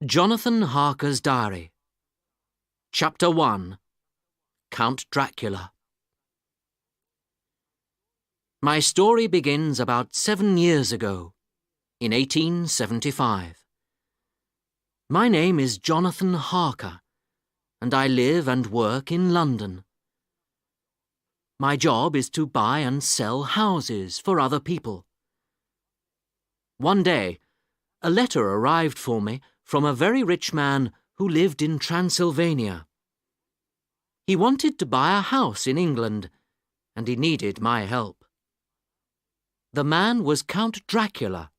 Jonathan Harker's Diary. Chapter 1. Count Dracula. My story begins about 7 years ago, in 1875. My name is Jonathan Harker, and I live and work in London. My job is to buy and sell houses for other people. One day, a letter arrived for me from a very rich man who lived in Transylvania. He wanted to buy a house in England, and he needed my help. The man was Count Dracula,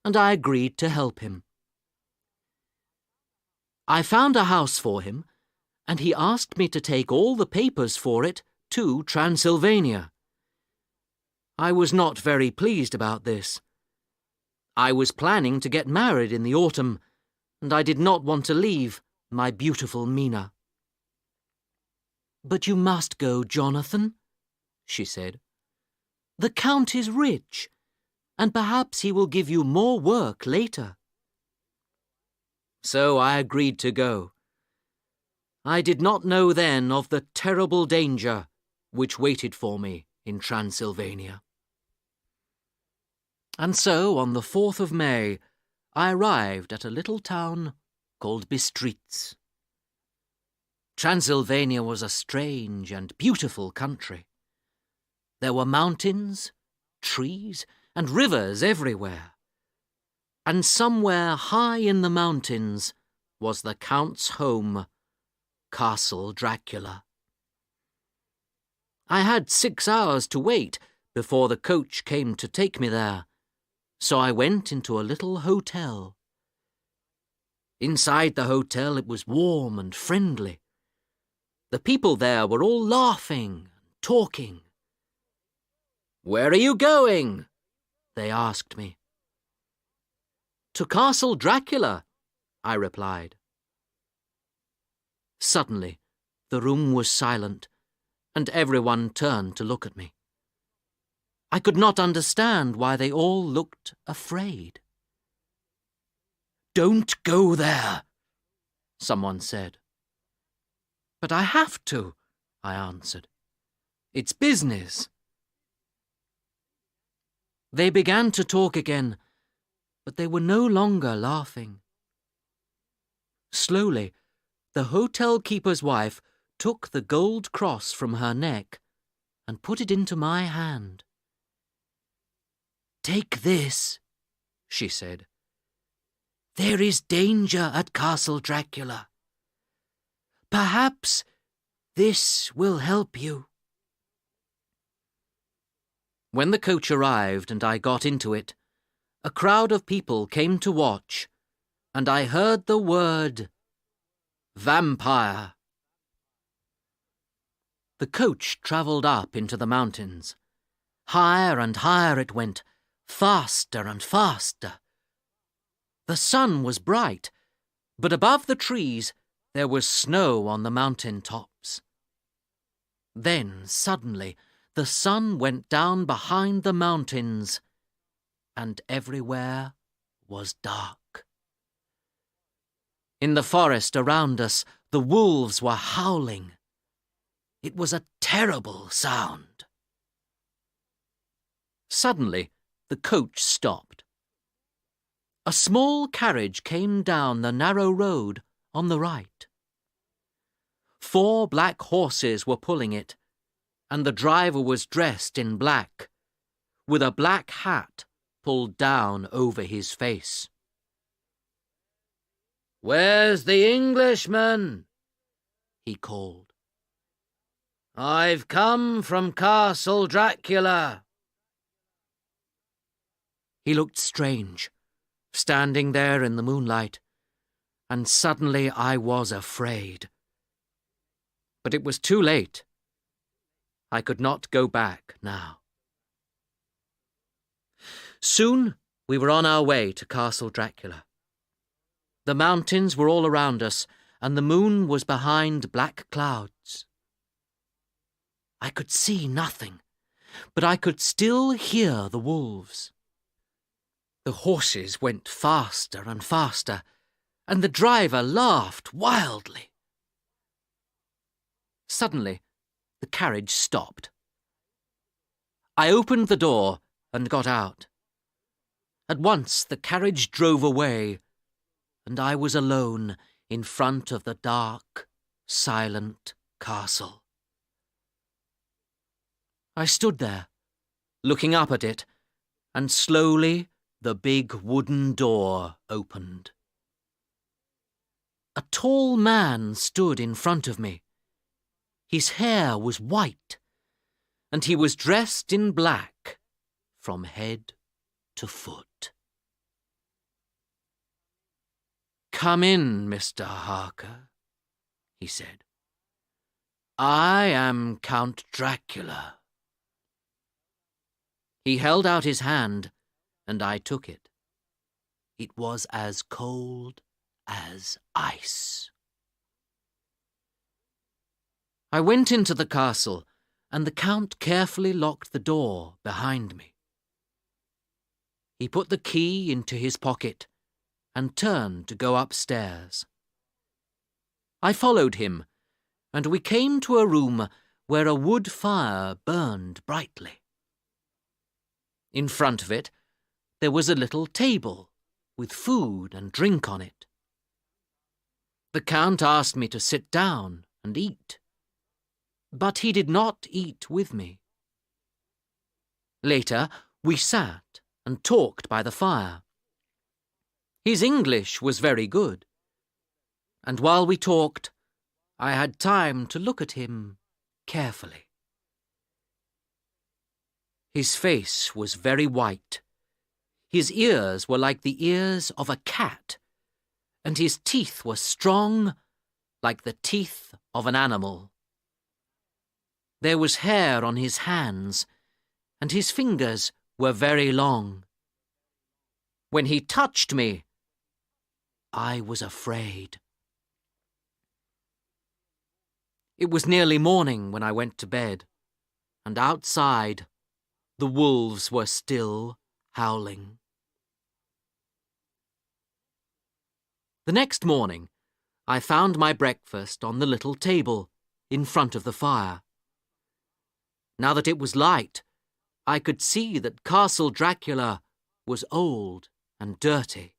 and I agreed to help him. I found a house for him, and he asked me to take all the papers for it to Transylvania. I was not very pleased about this. I was planning to get married in the autumn, and I did not want to leave my beautiful Mina. "But you must go, Jonathan," she said. "The Count is rich, and perhaps he will give you more work later." So I agreed to go. I did not know then of the terrible danger which waited for me in Transylvania. And so, on the 4th of May, I arrived at a little town called Bistritz. Transylvania was a strange and beautiful country. There were mountains, trees, and rivers everywhere. And somewhere high in the mountains was the Count's home, Castle Dracula. I had 6 hours to wait before the coach came to take me there, so I went into a little hotel. Inside the hotel it was warm and friendly. The people there were all laughing and talking. "Where are you going?" they asked me. "To Castle Dracula," I replied. Suddenly, the room was silent, and everyone turned to look at me. I could not understand why they all looked afraid. "Don't go there," someone said. "But I have to," I answered. "It's business." They began to talk again, but they were no longer laughing. Slowly, the hotel keeper's wife took the gold cross from her neck and put it into my hand. "Take this," she said. "There is danger at Castle Dracula. Perhaps this will help you." When the coach arrived and I got into it, a crowd of people came to watch, and I heard the word vampire. The coach travelled up into the mountains. Higher and higher it went, faster and faster. The sun was bright, but above the trees there was snow on the mountain tops. Then, suddenly, the sun went down behind the mountains, and everywhere was dark. In the forest around us, the wolves were howling. It was a terrible sound. Suddenly, the coach stopped. A small carriage came down the narrow road on the right. 4 black horses were pulling it, and the driver was dressed in black, with a black hat pulled down over his face. "Where's the Englishman?" he called. "I've come from Castle Dracula." He looked strange, standing there in the moonlight, and suddenly I was afraid. But it was too late. I could not go back now. Soon we were on our way to Castle Dracula. The mountains were all around us, and the moon was behind black clouds. I could see nothing, but I could still hear the wolves. The horses went faster and faster, and the driver laughed wildly. Suddenly, the carriage stopped. I opened the door and got out. At once the carriage drove away, and I was alone in front of the dark, silent castle. I stood there, looking up at it, and slowly the big wooden door opened. A tall man stood in front of me. His hair was white, and he was dressed in black from head to foot. "Come in, Mr. Harker," he said. "I am Count Dracula." He held out his hand, and I took it. It was as cold as ice. I went into the castle, and the Count carefully locked the door behind me. He put the key into his pocket and turned to go upstairs. I followed him, and we came to a room where a wood fire burned brightly. In front of it, there was a little table with food and drink on it. The Count asked me to sit down and eat, but he did not eat with me. Later, we sat and talked by the fire. His English was very good, and while we talked, I had time to look at him carefully. His face was very white. His ears were like the ears of a cat, and his teeth were strong like the teeth of an animal. There was hair on his hands, and his fingers were very long. When he touched me, I was afraid. It was nearly morning when I went to bed, and outside, the wolves were still howling. The next morning, I found my breakfast on the little table in front of the fire. Now that it was light, I could see that Castle Dracula was old and dirty.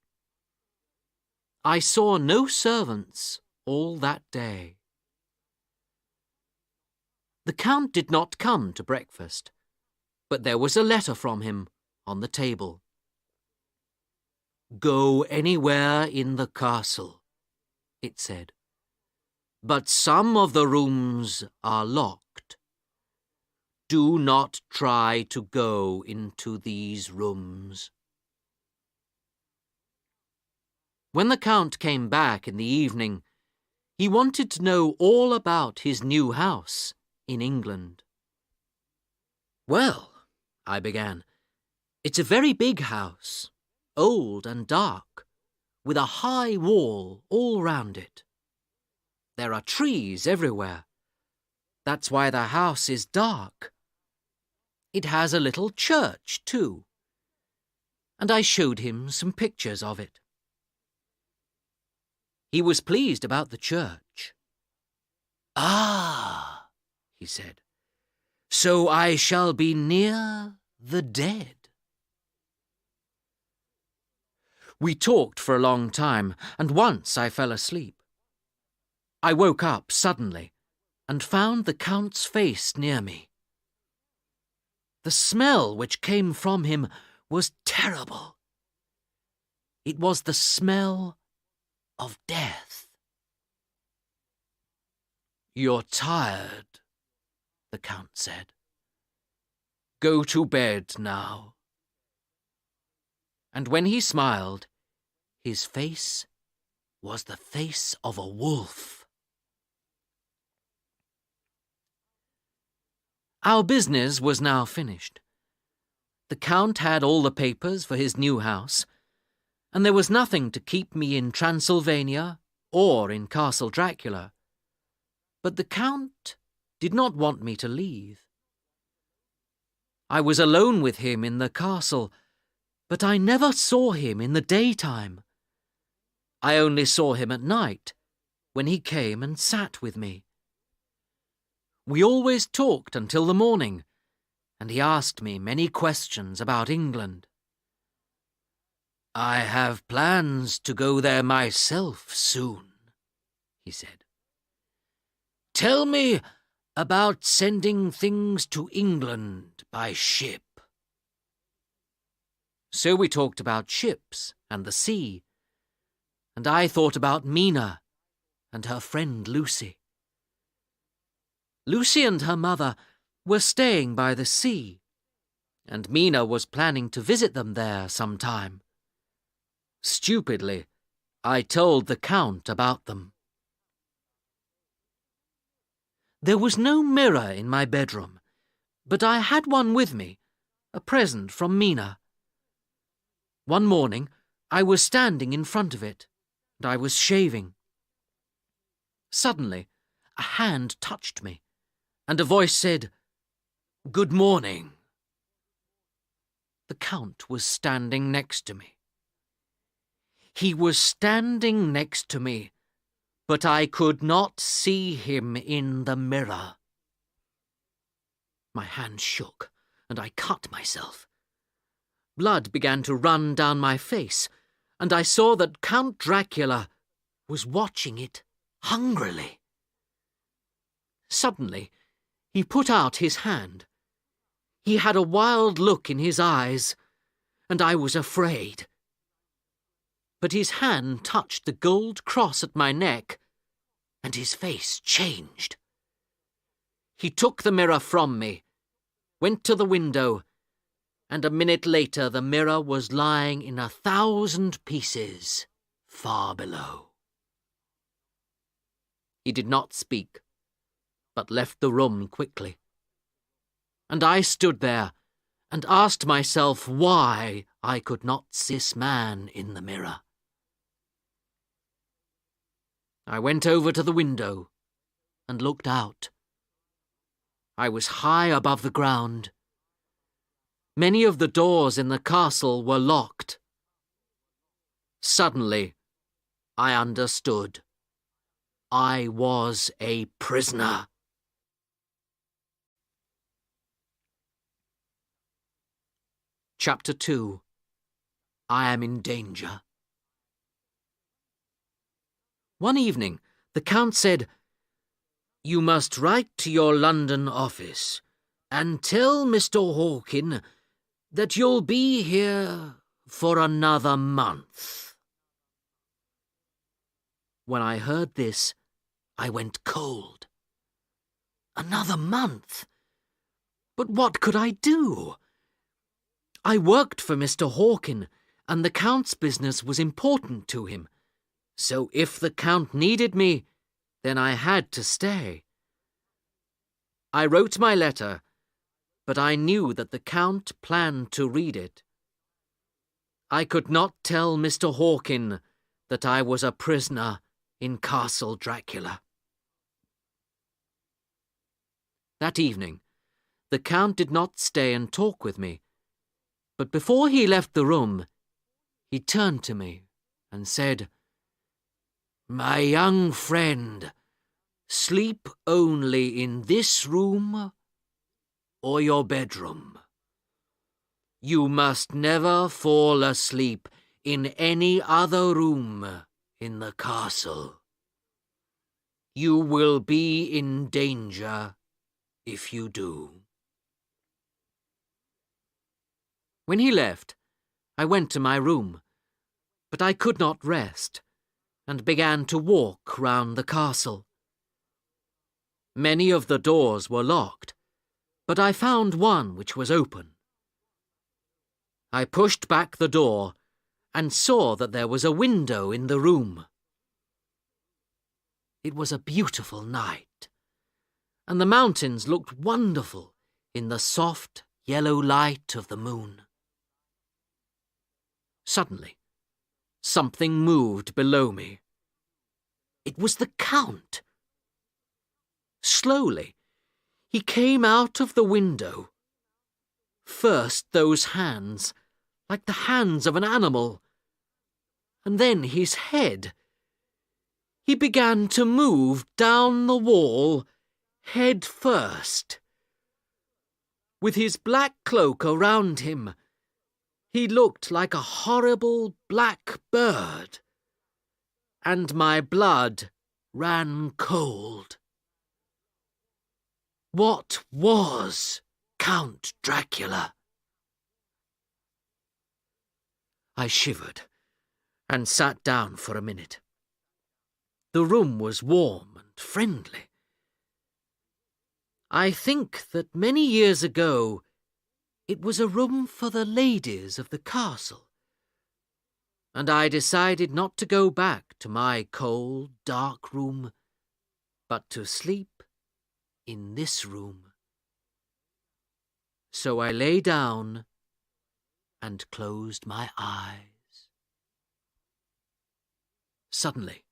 I saw no servants all that day. The Count did not come to breakfast, but there was a letter from him on the table. "Go anywhere in the castle," it said, "but some of the rooms are locked. Do not try to go into these rooms." When the Count came back in the evening, he wanted to know all about his new house in England. "Well," I began, "it's a very big house, old and dark, with a high wall all round it. There are trees everywhere. That's why the house is dark. It has a little church, too." And I showed him some pictures of it. He was pleased about the church. "Ah," he said, "so I shall be near the dead." We talked for a long time, and once I fell asleep. I woke up suddenly and found the Count's face near me. The smell which came from him was terrible. It was the smell of death. "You're tired," the Count said. "Go to bed now." And when he smiled, his face was the face of a wolf. Our business was now finished. The Count had all the papers for his new house, and there was nothing to keep me in Transylvania or in Castle Dracula. But the Count did not want me to leave. I was alone with him in the castle, but I never saw him in the daytime. I only saw him at night, when he came and sat with me. We always talked until the morning, and he asked me many questions about England. "I have plans to go there myself soon," he said. "Tell me about sending things to England by ship." So we talked about ships and the sea, and I thought about Mina and her friend Lucy. Lucy and her mother were staying by the sea, and Mina was planning to visit them there sometime. Stupidly, I told the Count about them. There was no mirror in my bedroom, but I had one with me, a present from Mina. One morning, I was standing in front of it, and I was shaving. Suddenly, a hand touched me, and a voice said, "Good morning." The Count was standing next to me. He was standing next to me, but I could not see him in the mirror. My hand shook, and I cut myself. Blood began to run down my face, and I saw that Count Dracula was watching it hungrily. Suddenly, he put out his hand. He had a wild look in his eyes, and I was afraid. But his hand touched the gold cross at my neck, and his face changed. He took the mirror from me, went to the window, and a minute later the mirror was lying in 1,000 pieces far below. He did not speak, but left the room quickly. And I stood there and asked myself why I could not see this man in the mirror. I went over to the window and looked out. I was high above the ground. Many of the doors in the castle were locked. Suddenly, I understood. I was a prisoner. Chapter 2. I am in danger. One evening, the Count said, "You must write to your London office and tell Mr. Hawkin that you'll be here for another month." When I heard this, I went cold. Another month? But what could I do? I worked for Mr. Hawkin, and the Count's business was important to him. So if the Count needed me, then I had to stay. I wrote my letter, but I knew that the Count planned to read it. I could not tell Mr. Hawkin that I was a prisoner in Castle Dracula. That evening, the Count did not stay and talk with me, but before he left the room, he turned to me and said, "My young friend, sleep only in this room or your bedroom. You must never fall asleep in any other room in the castle. You will be in danger if you do." When he left, I went to my room, but I could not rest, and began to walk round the castle. Many of the doors were locked, but I found one which was open. I pushed back the door and saw that there was a window in the room. It was a beautiful night, and the mountains looked wonderful in the soft yellow light of the moon. Suddenly, something moved below me. It was the Count. Slowly, he came out of the window. First those hands, like the hands of an animal, and then his head. He began to move down the wall, head first. With his black cloak around him, he looked like a horrible black bird, and my blood ran cold. What was Count Dracula? I shivered and sat down for a minute. The room was warm and friendly. I think that many years ago it was a room for the ladies of the castle, and I decided not to go back to my cold, dark room, but to sleep in this room. So I lay down and closed my eyes. Suddenly,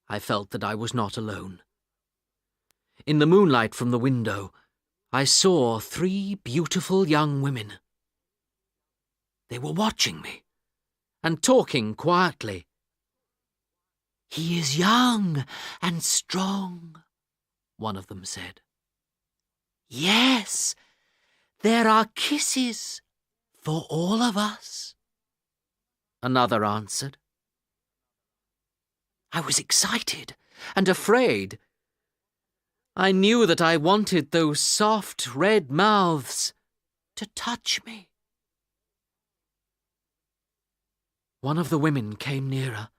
I felt that I was not alone. In the moonlight from the window, I saw 3 beautiful young women. They were watching me and talking quietly. "He is young and strong," one of them said. "Yes, there are kisses for all of us," another answered. I was excited and afraid. I knew that I wanted those soft red mouths to touch me. One of the women came nearer.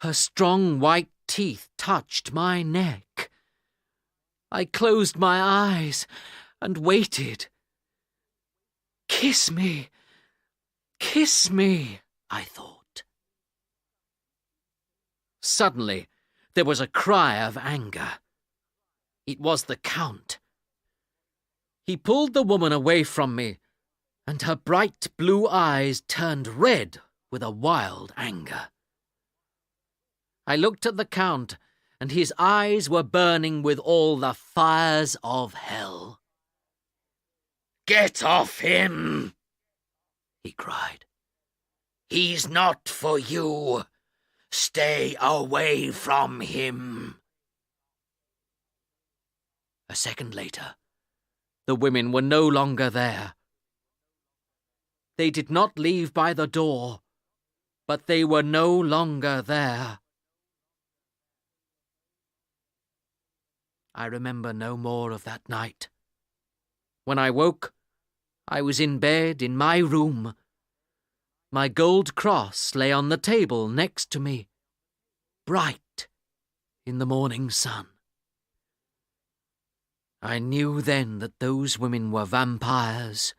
Her strong white teeth touched my neck. I closed my eyes and waited. "Kiss me, I thought. Suddenly, there was a cry of anger. It was the Count. He pulled the woman away from me, and her bright blue eyes turned red with a wild anger. I looked at the Count, and his eyes were burning with all the fires of hell. "Get off him!" he cried. "He's not for you. Stay away from him." A second later, the women were no longer there. They did not leave by the door, but they were no longer there. I remember no more of that night. When I woke, I was in bed in my room. My gold cross lay on the table next to me, bright in the morning sun. I knew then that those women were vampires,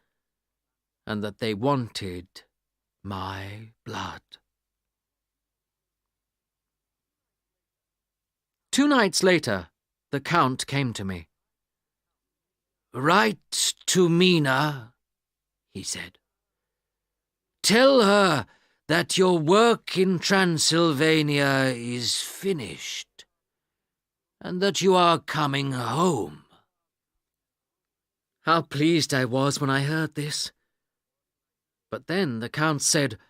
and that they wanted my blood. 2 nights later, the Count came to me. "Write to Mina," he said. "Tell her that your work in Transylvania is finished, and that you are coming home." How pleased I was when I heard this. But then the Count said,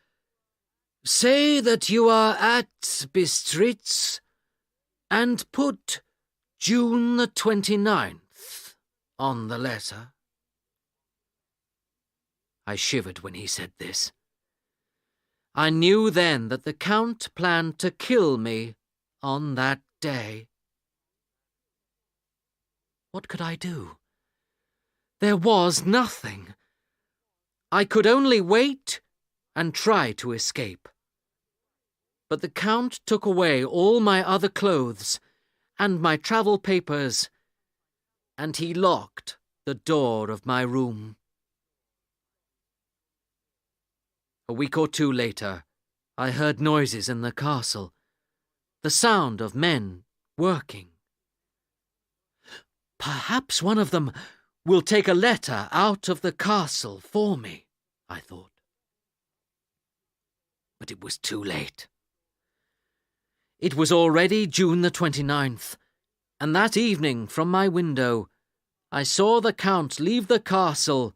"Say that you are at Bistritz, and put June the 29th on the letter." I shivered when he said this. I knew then that the Count planned to kill me on that day. What could I do? There was nothing. I could only wait and try to escape. But the Count took away all my other clothes and my travel papers, and he locked the door of my room. A week or 2 later, I heard noises in the castle, the sound of men working. Perhaps one of them will take a letter out of the castle for me, I thought. But it was too late. It was already June the 29th, and that evening from my window I saw the Count leave the castle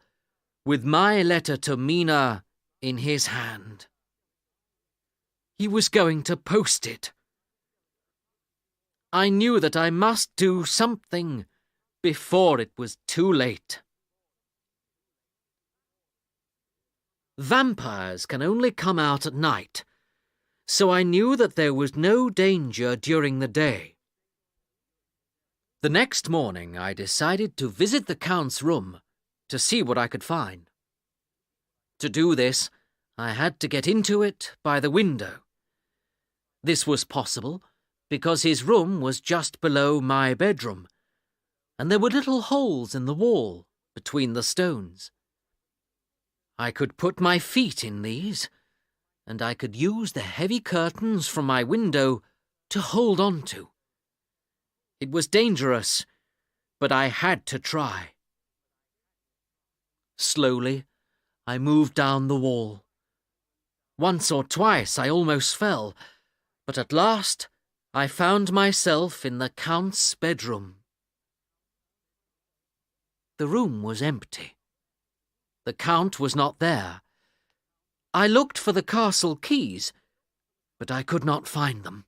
with my letter to Mina in his hand. he was going to post it. I knew that I must do something before it was too late. Vampires can only come out at night, so I knew that there was no danger during the day. The next morning I decided to visit the Count's room to see what I could find. To do this, I had to get into it by the window. This was possible because his room was just below my bedroom, and there were little holes in the wall between the stones. I could put my feet in these, and I could use the heavy curtains from my window to hold on to. It was dangerous, but I had to try. Slowly, I moved down the wall. Once or twice I almost fell, but at last I found myself in the Count's bedroom. The room was empty. The Count was not there. I looked for the castle keys, but I could not find them.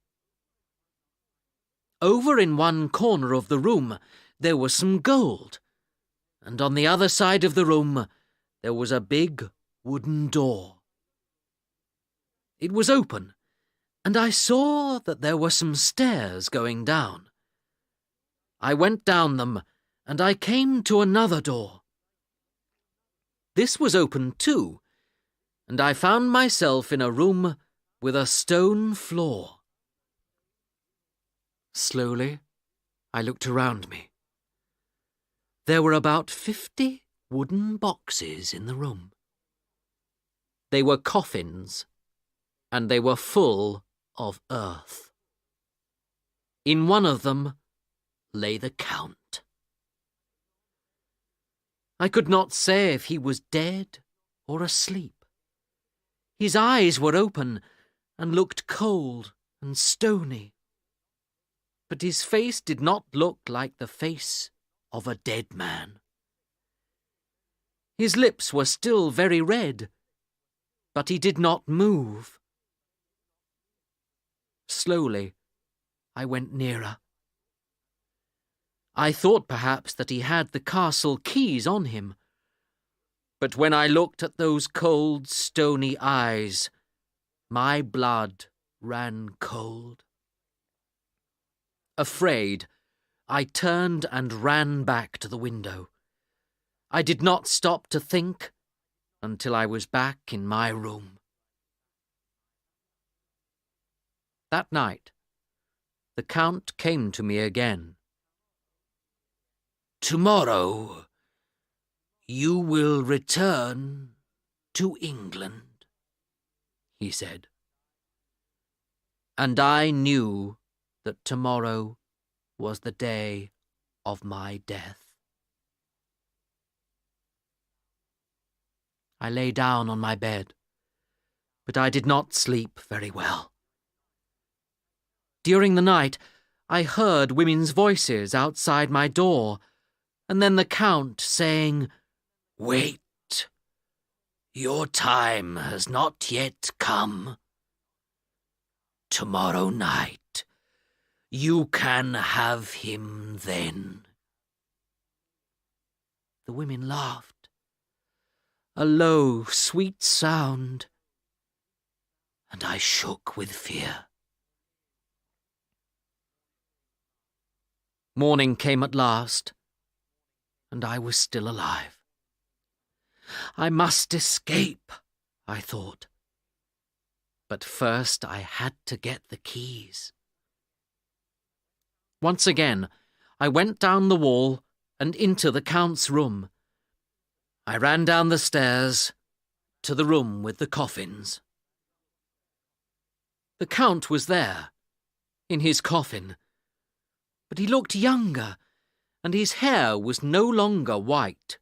Over in one corner of the room there was some gold, and on the other side of the room there was a big wooden door. It was open, and I saw that there were some stairs going down. I went down them, and I came to another door. This was open too, and I found myself in a room with a stone floor. Slowly, I looked around me. There were about 50 wooden boxes in the room. They were coffins, and they were full of earth. In one of them lay the Count. I could not say if he was dead or asleep. His eyes were open and looked cold and stony, but his face did not look like the face of a dead man. His lips were still very red, but he did not move. Slowly, I went nearer. I thought perhaps that he had the castle keys on him, but when I looked at those cold, stony eyes, my blood ran cold. Afraid, I turned and ran back to the window. I did not stop to think until I was back in my room. That night, the Count came to me again. "Tomorrow, you will return to England," he said. And I knew that tomorrow was the day of my death. I lay down on my bed, but I did not sleep very well. During the night, I heard women's voices outside my door, and then the Count saying, "Wait, your time has not yet come. Tomorrow night, you can have him then." The women laughed, a low, sweet sound, and I shook with fear. Morning came at last, and I was still alive. I must escape, I thought. But first I had to get the keys. Once again, I went down the wall and into the Count's room. I ran down the stairs to the room with the coffins. The Count was there, in his coffin, but he looked younger, and his hair was no longer white.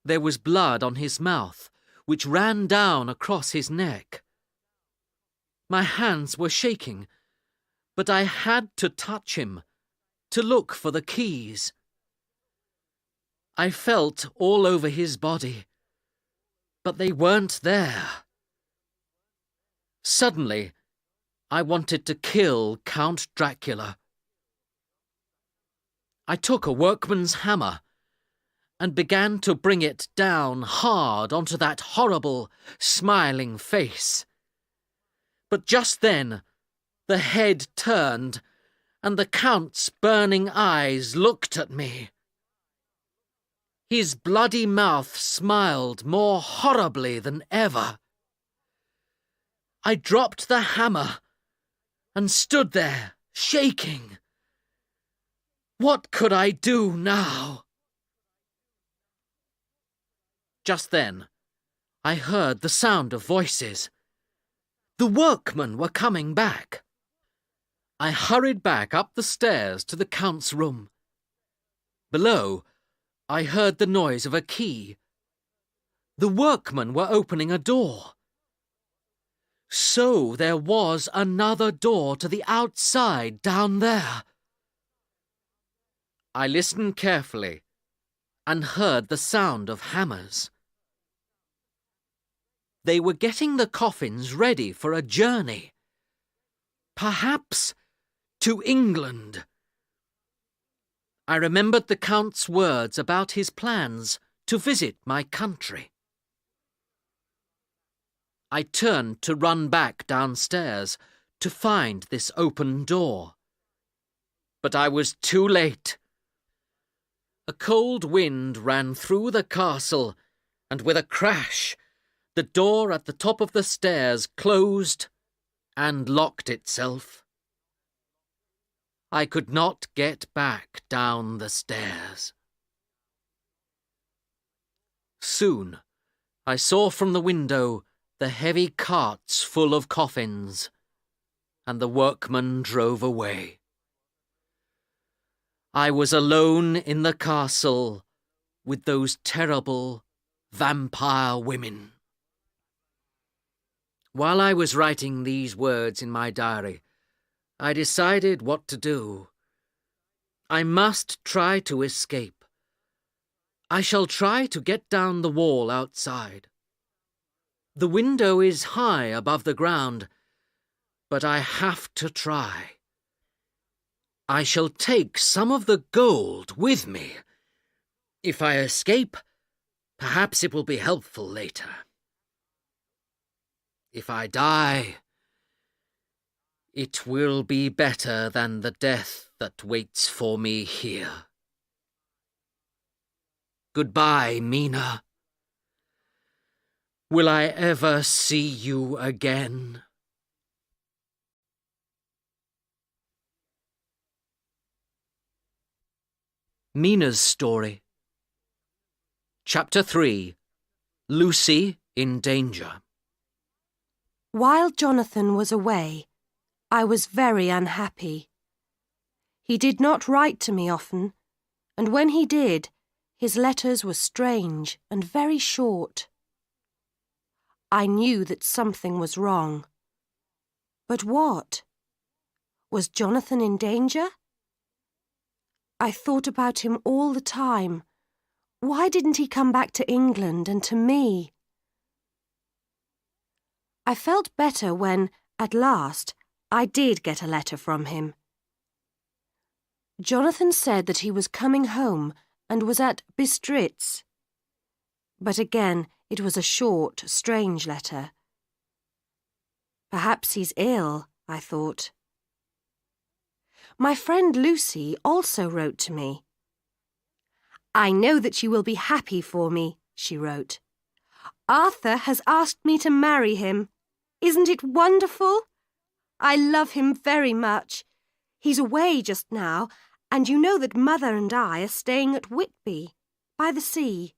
There was blood on his mouth, which ran down across his neck. My hands were shaking, but I had to touch him, to look for the keys. I felt all over his body, but they weren't there. Suddenly, I wanted to kill Count Dracula. I took a workman's hammer and began to bring it down hard onto that horrible, smiling face. But just then, the head turned, and the Count's burning eyes looked at me. His bloody mouth smiled more horribly than ever. I dropped the hammer and stood there, shaking. What could I do now? Just then, I heard the sound of voices. The workmen were coming back. I hurried back up the stairs to the Count's room. Below, I heard the noise of a key. The workmen were opening a door. So there was another door to the outside down there. I listened carefully and heard the sound of hammers. They were getting the coffins ready for a journey. Perhaps to England. I remembered the Count's words about his plans to visit my country. I turned to run back downstairs to find this open door. But I was too late. A cold wind ran through the castle, and with a crash, the door at the top of the stairs closed and locked itself. I could not get back down the stairs. Soon, I saw from the window the heavy carts full of coffins, and the workmen drove away. I was alone in the castle with those terrible vampire women. While I was writing these words in my diary, I decided what to do. I must try to escape. I shall try to get down the wall outside. The window is high above the ground, but I have to try. I shall take some of the gold with me. If I escape, perhaps it will be helpful later. If I die, it will be better than the death that waits for me here. Goodbye, Mina. Will I ever see you again? Mina's Story. Chapter 3. Lucy in Danger. While Jonathan was away, I was very unhappy. He did not write to me often, and when he did, his letters were strange and very short. I knew that something was wrong. But what? Was Jonathan in danger? I thought about him all the time. Why didn't he come back to England and to me? I felt better when, at last, I did get a letter from him. Jonathan said that he was coming home and was at Bistritz. But again, it was a short, strange letter. Perhaps he's ill, I thought. My friend Lucy also wrote to me. I know that you will be happy for me, she wrote. Arthur has asked me to marry him. Isn't it wonderful? I love him very much. He's away just now, and you know that Mother and I are staying at Whitby, by the sea.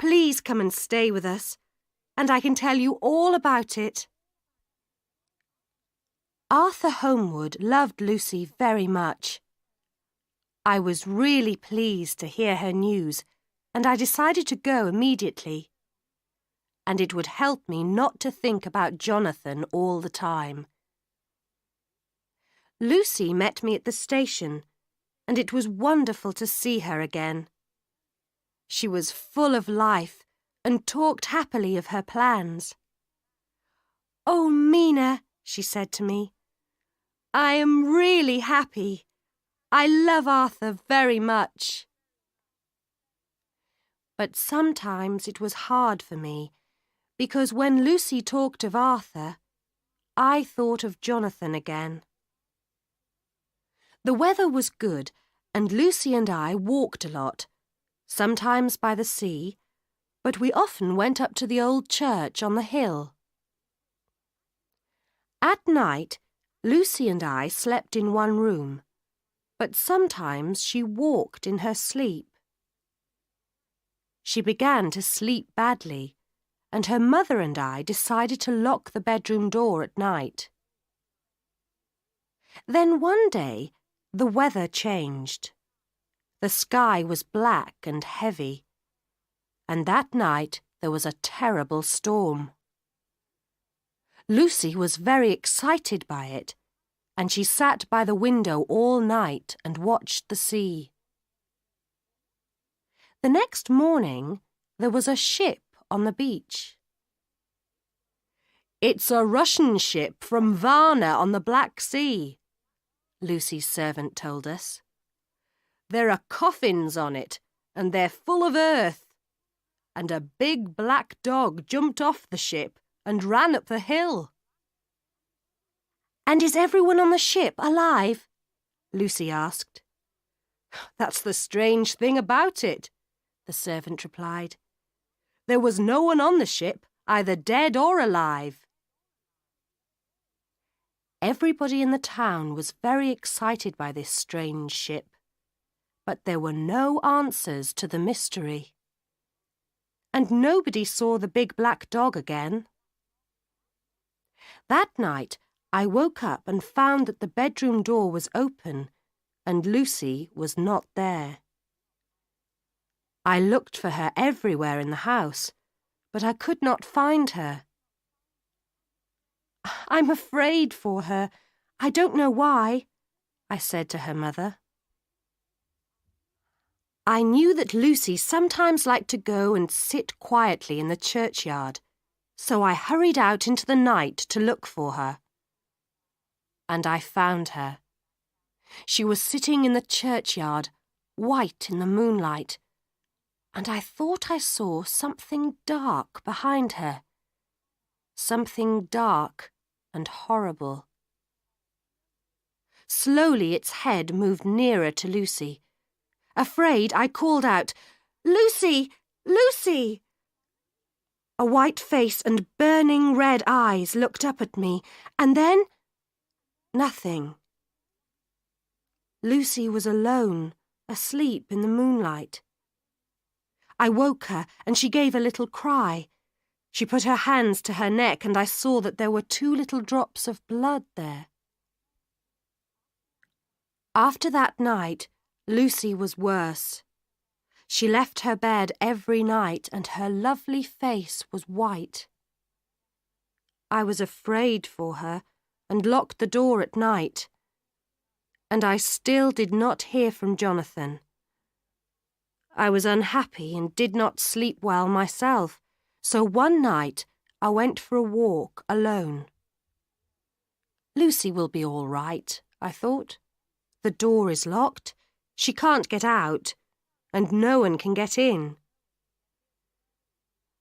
Please come and stay with us, and I can tell you all about it. Arthur Homewood loved Lucy very much. I was really pleased to hear her news, and I decided to go immediately. And it would help me not to think about Jonathan all the time. Lucy met me at the station, and it was wonderful to see her again. She was full of life and talked happily of her plans. "Oh, Mina," she said to me, "I am really happy. I love Arthur very much." But sometimes it was hard for me, because when Lucy talked of Arthur, I thought of Jonathan again. The weather was good, and Lucy and I walked a lot, sometimes by the sea, but we often went up to the old church on the hill. At night, Lucy and I slept in one room, but sometimes she walked in her sleep. She began to sleep badly, and her mother and I decided to lock the bedroom door at night. Then one day, the weather changed. The sky was black and heavy, and that night there was a terrible storm. Lucy was very excited by it, and she sat by the window all night and watched the sea. The next morning, there was a ship on the beach. "It's a Russian ship from Varna on the Black Sea," Lucy's servant told us. "There are coffins on it, and they're full of earth. And a big black dog jumped off the ship and ran up the hill." "And is everyone on the ship alive?" Lucy asked. "That's the strange thing about it," the servant replied. "There was no one on the ship, either dead or alive." Everybody in the town was very excited by this strange ship, but there were no answers to the mystery. And nobody saw the big black dog again. That night, I woke up and found that the bedroom door was open and Lucy was not there. I looked for her everywhere in the house, but I could not find her. "I'm afraid for her. I don't know why," I said to her mother. I knew that Lucy sometimes liked to go and sit quietly in the churchyard, so I hurried out into the night to look for her. And I found her. She was sitting in the churchyard, white in the moonlight, and I thought I saw something dark behind her. Something dark and horrible. Slowly its head moved nearer to Lucy. Afraid, I called out, "Lucy! Lucy!" A white face and burning red eyes looked up at me, and then nothing. Lucy was alone, asleep in the moonlight. I woke her, and she gave a little cry. She put her hands to her neck, and I saw that there were 2 little drops of blood there. After that night, Lucy was worse. She left her bed every night, and her lovely face was white. I was afraid for her, and locked the door at night. And I still did not hear from Jonathan. I was unhappy and did not sleep well myself, so one night I went for a walk alone. Lucy will be all right, I thought. The door is locked, she can't get out, and no one can get in.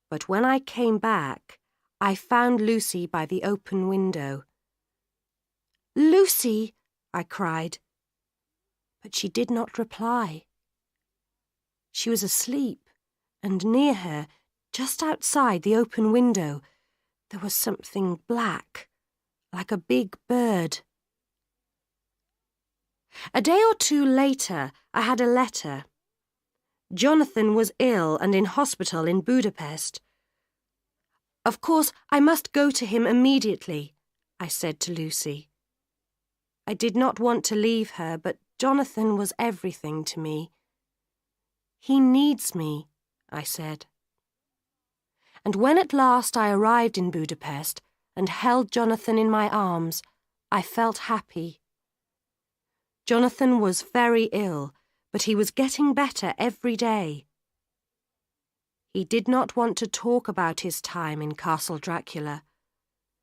But when I came back, I found Lucy by the open window. "Lucy!" I cried, but she did not reply. She was asleep, and near her, just outside the open window, there was something black, like a big bird. A day or 2 later, I had a letter. Jonathan was ill and in hospital in Budapest. "Of course, I must go to him immediately," I said to Lucy. I did not want to leave her, but Jonathan was everything to me. "He needs me," I said. And when at last I arrived in Budapest and held Jonathan in my arms, I felt happy. Jonathan was very ill, but he was getting better every day. He did not want to talk about his time in Castle Dracula,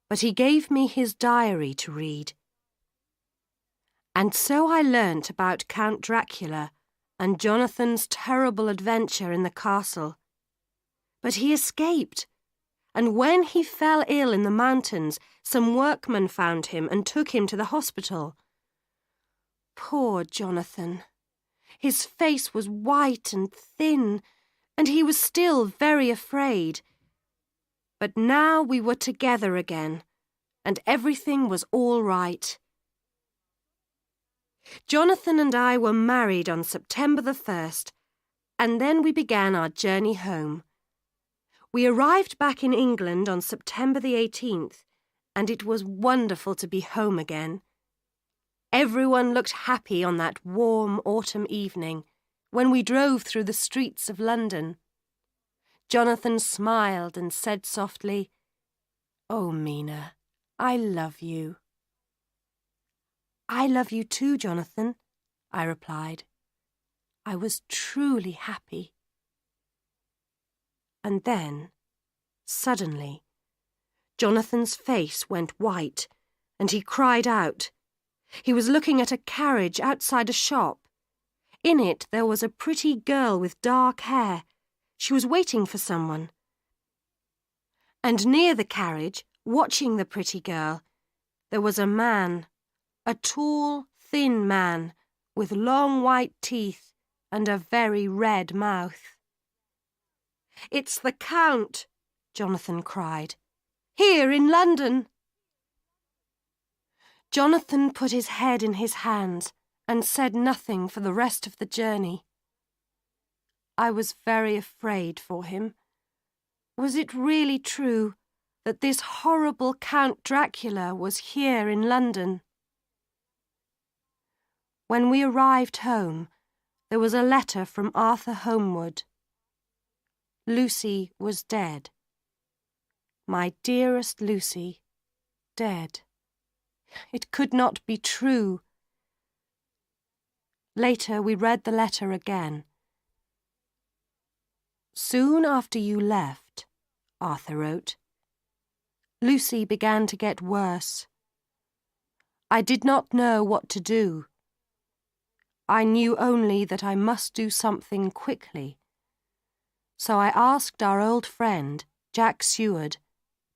but he gave me his diary to read. And so I learnt about Count Dracula and Jonathan's terrible adventure in the castle. But he escaped, and when he fell ill in the mountains, some workmen found him and took him to the hospital. Poor Jonathan! His face was white and thin, and he was still very afraid. But now we were together again, and everything was all right. Jonathan and I were married on September the 1st, and then we began our journey home. We arrived back in England on September the 18th, and it was wonderful to be home again. Everyone looked happy on that warm autumn evening when we drove through the streets of London. Jonathan smiled and said softly, "Oh, Mina, I love you." "I love you too, Jonathan," I replied. I was truly happy. And then, suddenly, Jonathan's face went white, and he cried out. He was looking at a carriage outside a shop. In it there was a pretty girl with dark hair. She was waiting for someone. And near the carriage, watching the pretty girl, there was a man, a tall, thin man, with long white teeth and a very red mouth. "It's the Count," Jonathan cried. "Here in London." Jonathan put his head in his hands and said nothing for the rest of the journey. I was very afraid for him. Was it really true that this horrible Count Dracula was here in London? When we arrived home, there was a letter from Arthur Holmwood. Lucy was dead. My dearest Lucy, dead. It could not be true. Later we read the letter again. "Soon after you left," Arthur wrote, "Lucy began to get worse. I did not know what to do. I knew only that I must do something quickly. So I asked our old friend, Jack Seward,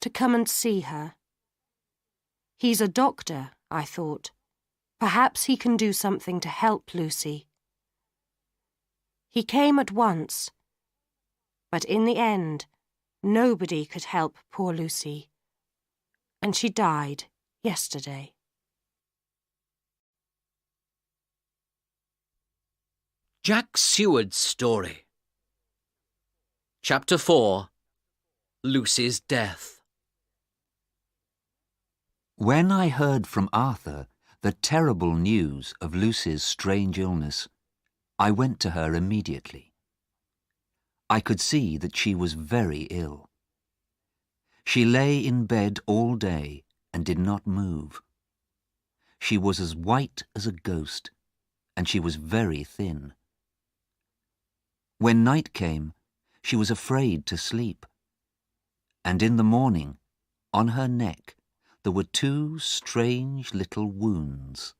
to come and see her. He's a doctor, I thought. Perhaps he can do something to help Lucy. He came at once, but in the end, nobody could help poor Lucy, and she died yesterday." Jack Seward's Story. Chapter 4. Lucy's Death. When I heard from Arthur the terrible news of Lucy's strange illness, I went to her immediately. I could see that she was very ill. She lay in bed all day and did not move. She was as white as a ghost, and she was very thin. When night came, she was afraid to sleep, and in the morning, on her neck, there were 2 strange little wounds.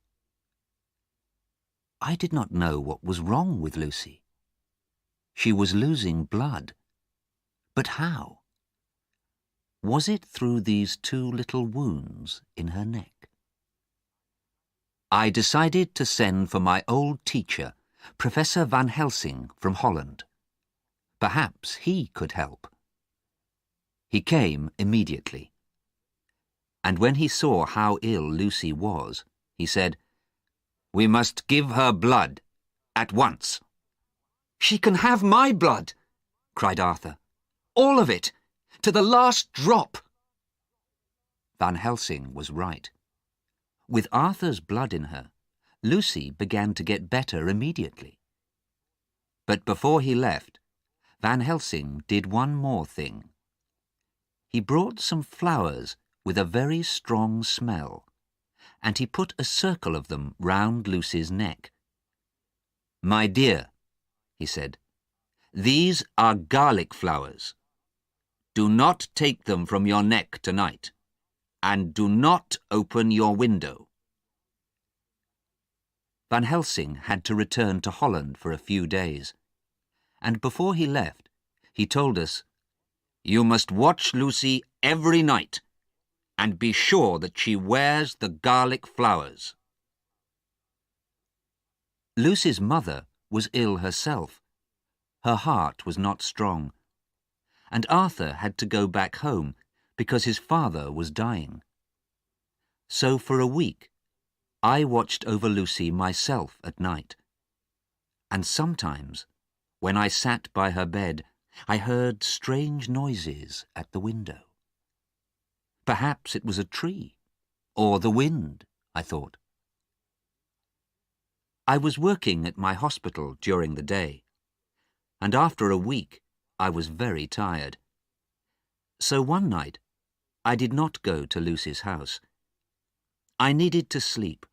I did not know what was wrong with Lucy. She was losing blood. But how? Was it through these 2 little wounds in her neck? I decided to send for my old teacher, Professor Van Helsing from Holland. Perhaps he could help. He came immediately. And when he saw how ill Lucy was, he said, "We must give her blood, at once." "She can have my blood," cried Arthur. "All of it, to the last drop." Van Helsing was right. With Arthur's blood in her, Lucy began to get better immediately. But before he left, Van Helsing did one more thing. He brought some flowers with a very strong smell, and he put a circle of them round Lucy's neck. "My dear," he said, "these are garlic flowers. Do not take them from your neck tonight. and do not open your window." Van Helsing had to return to Holland for a few days, and before he left, he told us, "You must watch Lucy every night, and be sure that she wears the garlic flowers." Lucy's mother was ill herself. Her heart was not strong, and Arthur had to go back home because his father was dying. So for a week, I watched over Lucy myself at night, and sometimes, when I sat by her bed, I heard strange noises at the window. Perhaps it was a tree, or the wind, I thought. I was working at my hospital during the day, and after a week I was very tired. So one night I did not go to Lucy's house. I needed to sleep,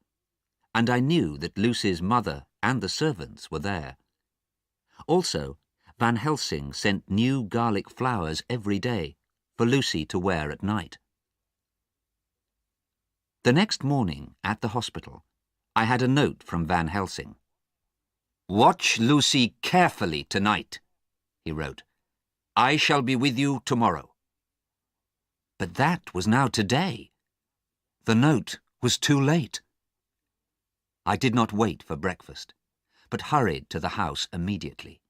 and I knew that Lucy's mother and the servants were there. Also, Van Helsing sent new garlic flowers every day for Lucy to wear at night. The next morning at the hospital, I had a note from Van Helsing. "Watch Lucy carefully tonight," he wrote. "I shall be with you tomorrow." But that was now today. The note was too late. I did not wait for breakfast, but hurried to the house immediately.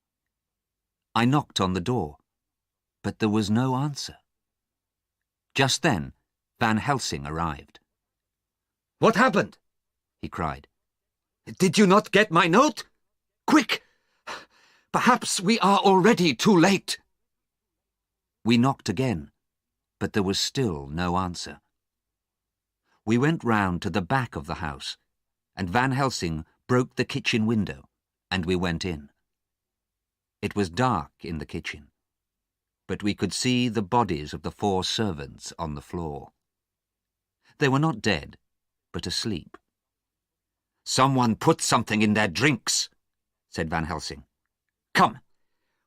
I knocked on the door, but there was no answer. Just then, Van Helsing arrived. "What happened?" he cried. "Did you not get my note? Quick! Perhaps we are already too late." We knocked again, but there was still no answer. We went round to the back of the house, and Van Helsing broke the kitchen window, and we went in. It was dark in the kitchen, but we could see the bodies of the 4 servants on the floor. They were not dead, but asleep. "Someone put something in their drinks," said Van Helsing. "Come,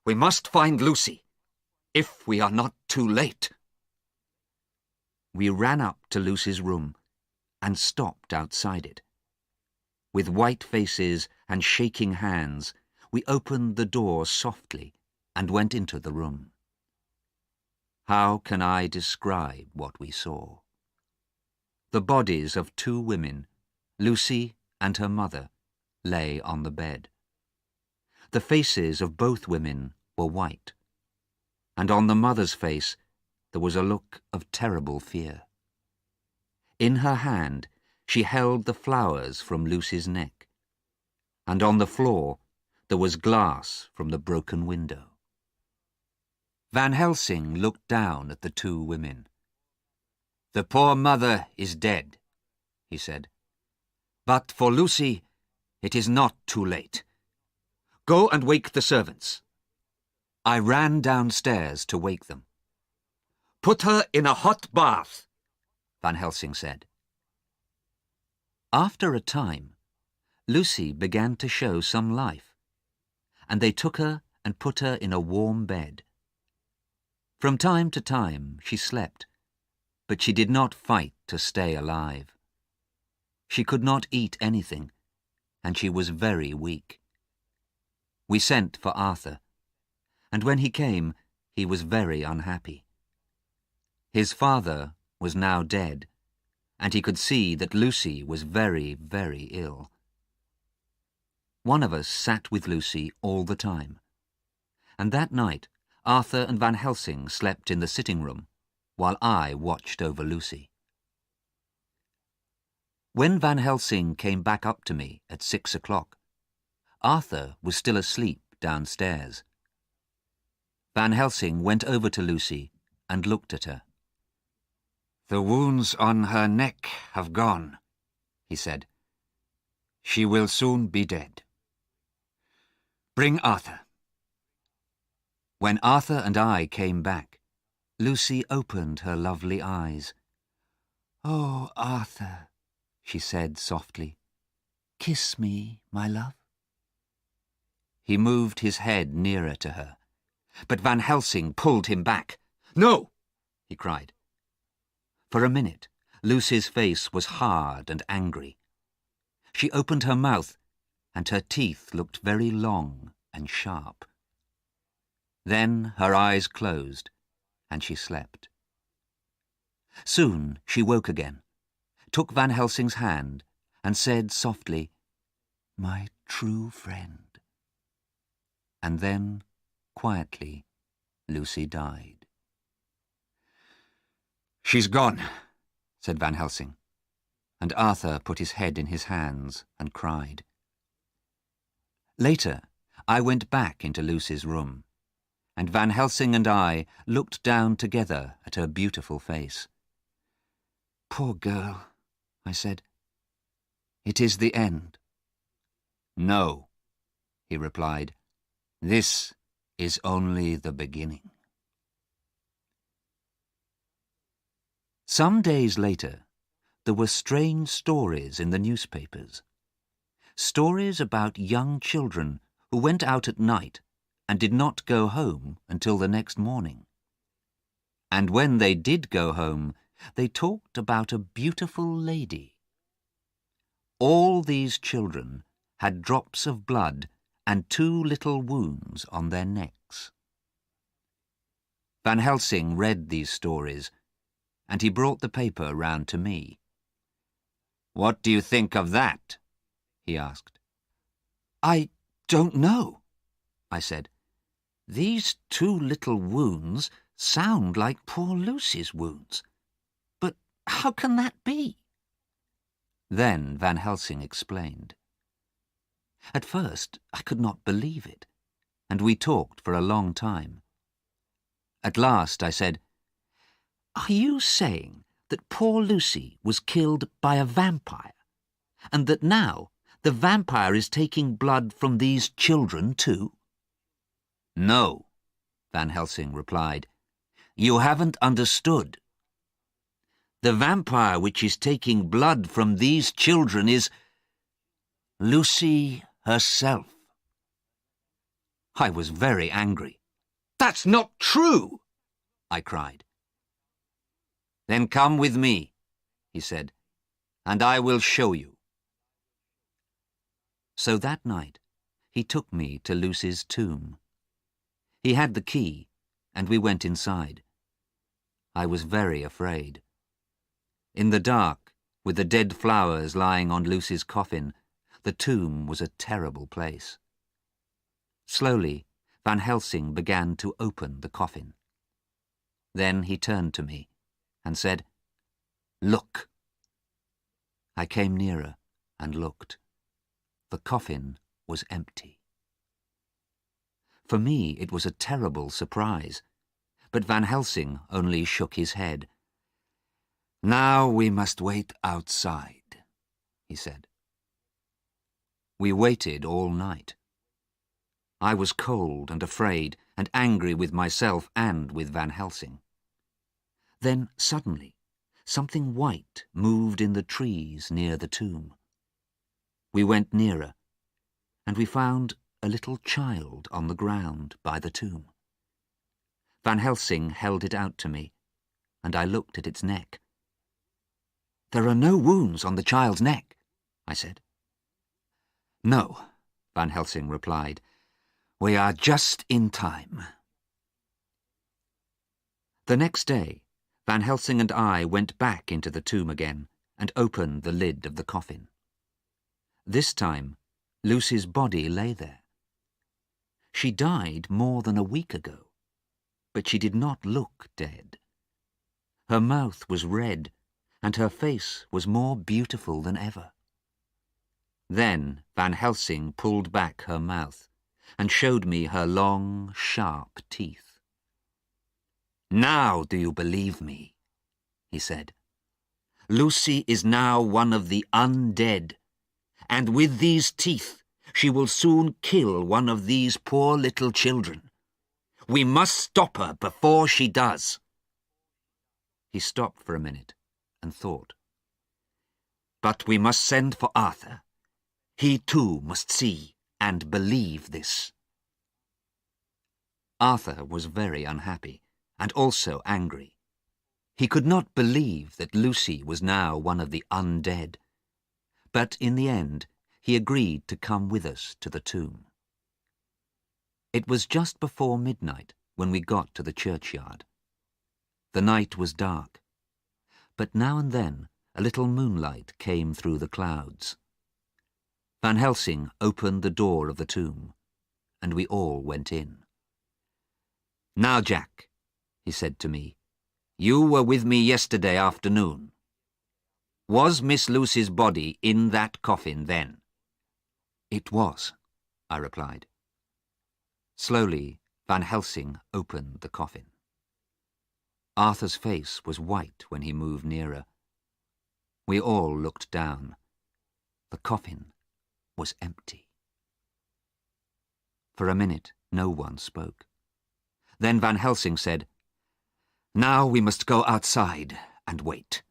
we must find Lucy, if we are not too late." We ran up to Lucy's room and stopped outside it. With white faces and shaking hands, we opened the door softly and went into the room. How can I describe what we saw? The bodies of 2 women, Lucy and her mother, lay on the bed. The faces of both women were white, and on the mother's face there was a look of terrible fear. In her hand she held the flowers from Lucy's neck, and on the floor there was glass from the broken window. Van Helsing looked down at the 2 women. "The poor mother is dead," he said. "But for Lucy, it is not too late. Go and wake the servants." I ran downstairs to wake them. "Put her in a hot bath," Van Helsing said. After a time, Lucy began to show some life, and they took her and put her in a warm bed. From time to time she slept, but she did not fight to stay alive. She could not eat anything, and she was very weak. We sent for Arthur, and when he came, he was very unhappy. His father was now dead, and he could see that Lucy was very, very ill. One of us sat with Lucy all the time, and that night Arthur and Van Helsing slept in the sitting room, while I watched over Lucy. When Van Helsing came back up to me at 6 o'clock, Arthur was still asleep downstairs. Van Helsing went over to Lucy and looked at her. "The wounds on her neck have gone," he said. "She will soon be dead. Bring Arthur." When Arthur and I came back, Lucy opened her lovely eyes. "Oh, Arthur," she said softly, "kiss me, my love." He moved his head nearer to her, but Van Helsing pulled him back. "No!" he cried. For a minute, Lucy's face was hard and angry. She opened her mouth, and her teeth looked very long and sharp. Then her eyes closed, and she slept. Soon she woke again, took Van Helsing's hand, and said softly, "My true friend." And then, quietly, Lucy died. "She's gone," said Van Helsing, and Arthur put his head in his hands and cried. Later, I went back into Lucy's room, and Van Helsing and I looked down together at her beautiful face. "Poor girl," I said. "It is the end." "No," he replied. "This is only the beginning." Some days later, there were strange stories in the newspapers. Stories about young children who went out at night and did not go home until the next morning. And when they did go home, they talked about a beautiful lady. All these children had drops of blood and 2 little wounds on their necks. Van Helsing read these stories, and he brought the paper round to me. "What do you think of that?" he asked. "I don't know," I said. "These 2 little wounds sound like poor Lucy's wounds. But how can that be?" Then Van Helsing explained. At first I could not believe it, and we talked for a long time. At last I said, "Are you saying that poor Lucy was killed by a vampire, and that now the vampire is taking blood from these children too?" "No," Van Helsing replied. "You haven't understood. The vampire which is taking blood from these children is Lucy herself." I was very angry. "That's not true!" I cried. "Then come with me," he said, "and I will show you." So that night he took me to Lucy's tomb. He had the key, and we went inside. I was very afraid. In the dark, with the dead flowers lying on Lucy's coffin, the tomb was a terrible place. Slowly, Van Helsing began to open the coffin. Then he turned to me and said, "Look." I came nearer and looked. The coffin was empty. For me, it was a terrible surprise, but Van Helsing only shook his head. "Now we must wait outside," he said. We waited all night. I was cold and afraid and angry with myself and with Van Helsing. Then, suddenly, something white moved in the trees near the tomb. We went nearer, and we found a little child on the ground by the tomb. Van Helsing held it out to me, and I looked at its neck. "There are no wounds on the child's neck," I said. "No," Van Helsing replied. "We are just in time." The next day, Van Helsing and I went back into the tomb again and opened the lid of the coffin. This time, Lucy's body lay there. She died more than a week ago, but she did not look dead. Her mouth was red, and her face was more beautiful than ever. Then Van Helsing pulled back her mouth and showed me her long, sharp teeth. "Now do you believe me?" he said. "Lucy is now one of the undead, and with these teeth she will soon kill one of these poor little children. We must stop her before she does." He stopped for a minute and thought. "But we must send for Arthur. He too must see and believe this." Arthur was very unhappy and also angry. He could not believe that Lucy was now one of the undead, but in the end he agreed to come with us to the tomb. It was just before midnight when we got to the churchyard. The night was dark, but now and then a little moonlight came through the clouds. Van Helsing opened the door of the tomb, and we all went in. "Now, Jack," he said to me, "you were with me yesterday afternoon. Was Miss Lucy's body in that coffin then?" "It was," I replied. Slowly, Van Helsing opened the coffin. Arthur's face was white when he moved nearer. We all looked down. The coffin was empty. For a minute, no one spoke. Then Van Helsing said, "Now we must go outside and wait."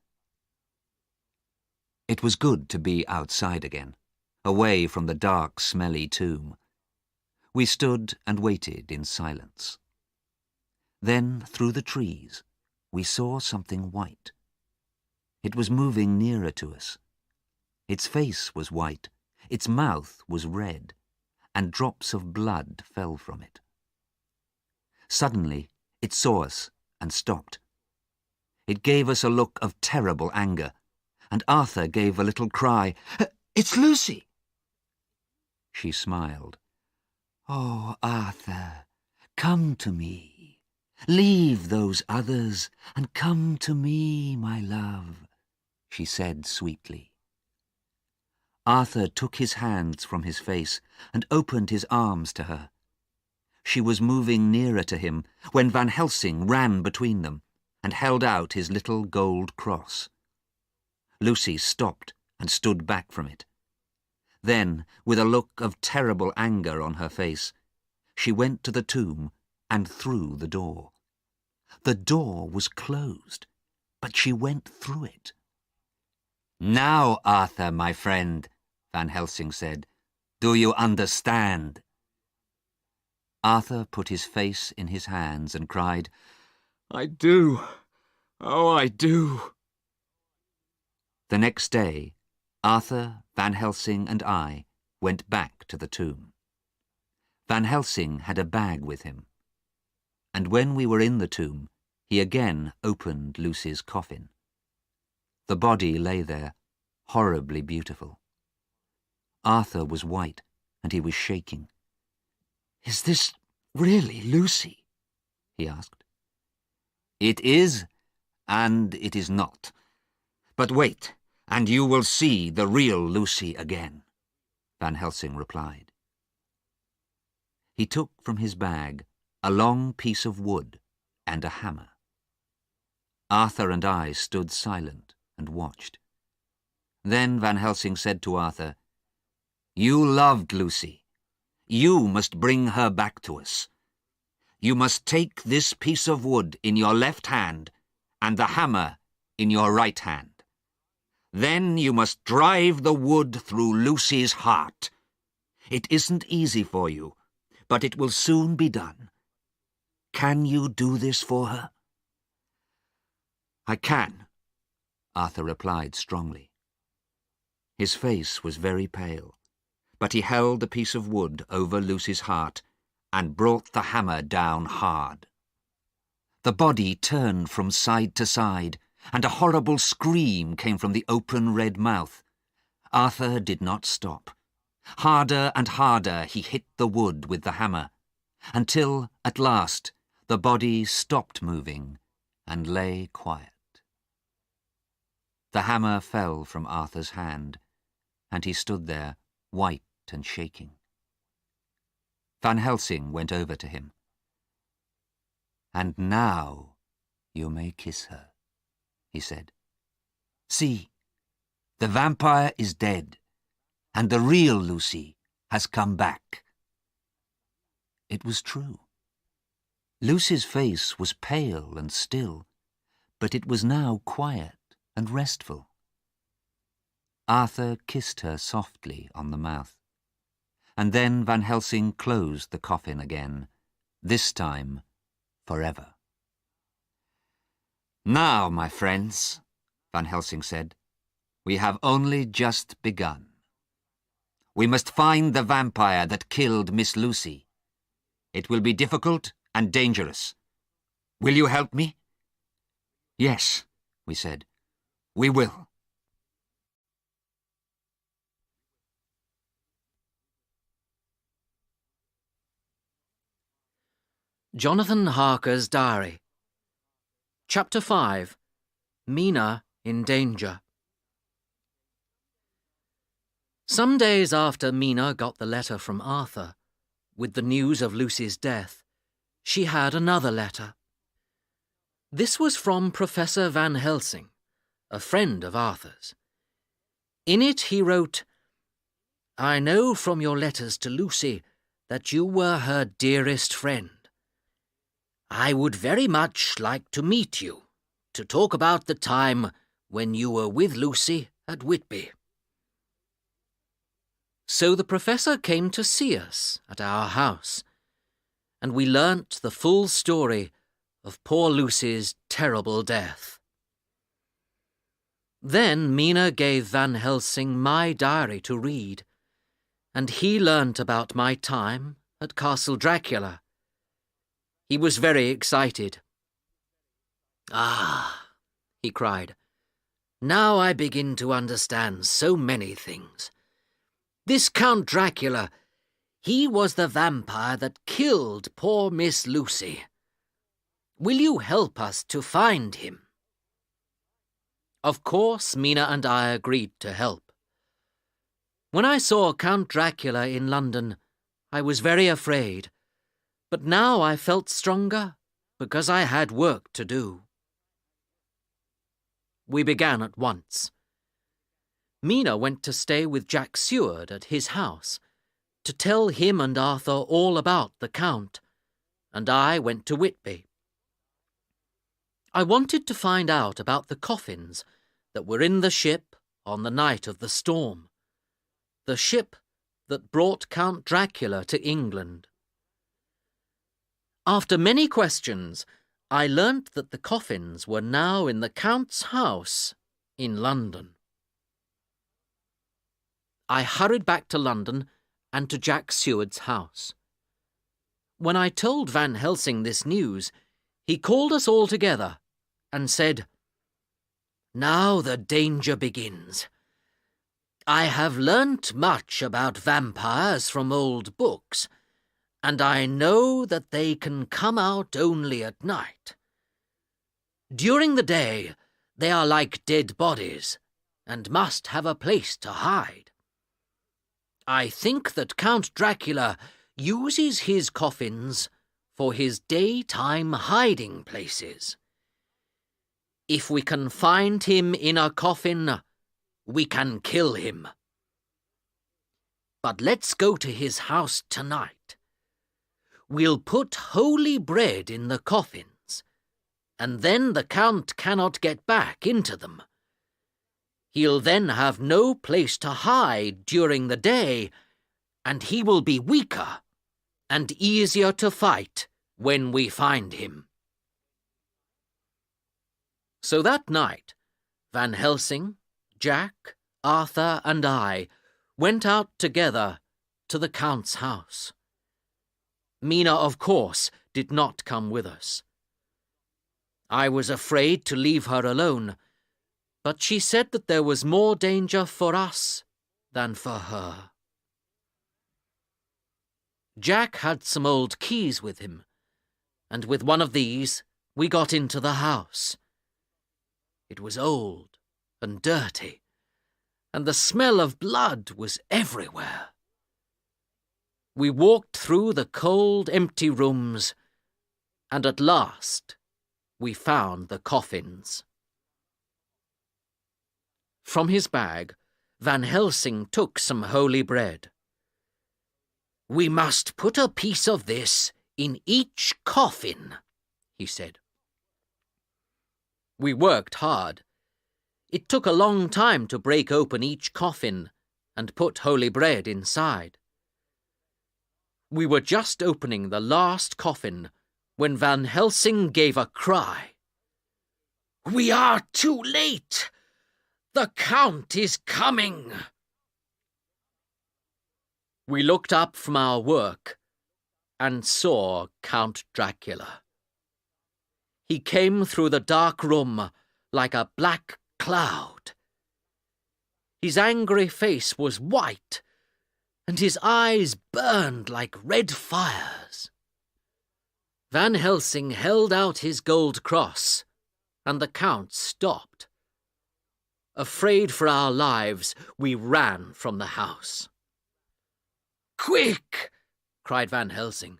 It was good to be outside again, away from the dark, smelly tomb. We stood and waited in silence. Then, through the trees, we saw something white. It was moving nearer to us. Its face was white, its mouth was red, and drops of blood fell from it. Suddenly, it saw us and stopped. It gave us a look of terrible anger, and Arthur gave a little cry, "It's Lucy!" She smiled. "Oh, Arthur, come to me. Leave those others and come to me, my love," she said sweetly. Arthur took his hands from his face and opened his arms to her. She was moving nearer to him when Van Helsing ran between them and held out his little gold cross. Lucy stopped and stood back from it. Then, with a look of terrible anger on her face, she went to the tomb and through the door. The door was closed, but she went through it. "Now, Arthur, my friend," Van Helsing said, "do you understand?" Arthur put his face in his hands and cried, "I do. Oh, I do." The next day, Arthur, Van Helsing and I went back to the tomb. Van Helsing had a bag with him, and when we were in the tomb, he again opened Lucy's coffin. The body lay there, horribly beautiful. Arthur was white, and he was shaking. "Is this really Lucy?" he asked. "It is, and it is not. But wait, and you will see the real Lucy again," Van Helsing replied. He took from his bag a long piece of wood and a hammer. Arthur and I stood silent and watched. Then Van Helsing said to Arthur, "You loved Lucy. You must bring her back to us. You must take this piece of wood in your left hand and the hammer in your right hand. Then you must drive the wood through Lucy's heart. It isn't easy for you, but it will soon be done. Can you do this for her?" "I can," Arthur replied strongly. His face was very pale, but he held the piece of wood over Lucy's heart and brought the hammer down hard. The body turned from side to side, and a horrible scream came from the open red mouth. Arthur did not stop. Harder and harder he hit the wood with the hammer, until, at last, the body stopped moving and lay quiet. The hammer fell from Arthur's hand, and he stood there, white and shaking. Van Helsing went over to him. "And now you may kiss her," he said. "See, the vampire is dead, and the real Lucy has come back." It was true. Lucy's face was pale and still, but it was now quiet and restful. Arthur kissed her softly on the mouth, and then Van Helsing closed the coffin again, this time forever. Now, my friends, Van Helsing said, we have only just begun. We must find the vampire that killed Miss Lucy. It will be difficult and dangerous. Will you help me? Yes, we said. We will. Jonathan Harker's Diary. Chapter 5. Mina in Danger. Some days after Mina got the letter from Arthur, with the news of Lucy's death, she had another letter. This was from Professor Van Helsing, a friend of Arthur's. In it he wrote, "I know from your letters to Lucy that you were her dearest friend. I would very much like to meet you, to talk about the time when you were with Lucy at Whitby." So the professor came to see us at our house, and we learnt the full story of poor Lucy's terrible death. Then Mina gave Van Helsing my diary to read, and he learnt about my time at Castle Dracula. He was very excited. "Ah," he cried, "now I begin to understand so many things. This Count Dracula, he was the vampire that killed poor Miss Lucy. Will you help us to find him?" Of course, Mina and I agreed to help. When I saw Count Dracula in London, I was very afraid, but now I felt stronger because I had work to do. We began at once. Mina went to stay with Jack Seward at his house, to tell him and Arthur all about the Count, and I went to Whitby. I wanted to find out about the coffins that were in the ship on the night of the storm, the ship that brought Count Dracula to England. After many questions, I learnt that the coffins were now in the Count's house in London. I hurried back to London and to Jack Seward's house. When I told Van Helsing this news, he called us all together and said, "Now the danger begins. I have learnt much about vampires from old books, and I know that they can come out only at night. During the day, they are like dead bodies and must have a place to hide. I think that Count Dracula uses his coffins for his daytime hiding places. If we can find him in a coffin, we can kill him. But let's go to his house tonight. We'll put holy bread in the coffins, and then the Count cannot get back into them. He'll then have no place to hide during the day, and he will be weaker and easier to fight when we find him." So that night, Van Helsing, Jack, Arthur, and I went out together to the Count's house. Mina, of course, did not come with us. I was afraid to leave her alone, but she said that there was more danger for us than for her. Jack had some old keys with him, and with one of these we got into the house. It was old and dirty, and the smell of blood was everywhere. We walked through the cold, empty rooms, and at last we found the coffins. From his bag, Van Helsing took some holy bread. "We must put a piece of this in each coffin," he said. We worked hard. It took a long time to break open each coffin and put holy bread inside. We were just opening the last coffin when Van Helsing gave a cry. We are too late! The Count is coming! We looked up from our work and saw Count Dracula. He came through the dark room like a black cloud. His angry face was white, and his eyes burned like red fires. Van Helsing held out his gold cross, and the Count stopped. Afraid for our lives, we ran from the house. "Quick!" cried Van Helsing.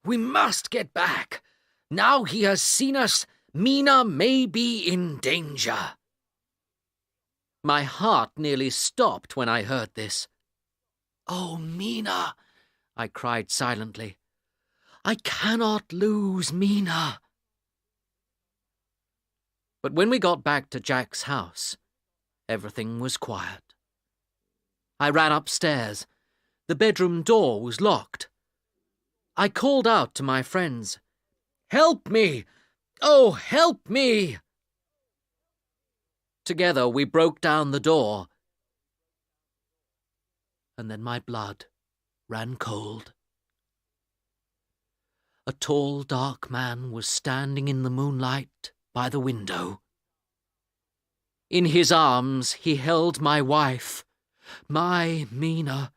"We must get back. Now he has seen us, Mina may be in danger." My heart nearly stopped when I heard this. "Oh, Mina," I cried silently. "I cannot lose Mina." But when we got back to Jack's house, everything was quiet. I ran upstairs. The bedroom door was locked. I called out to my friends, "Help me! Oh, help me!" Together we broke down the door, and then my blood ran cold. A tall, dark man was standing in the moonlight by the window. In his arms he held my wife, my Mina.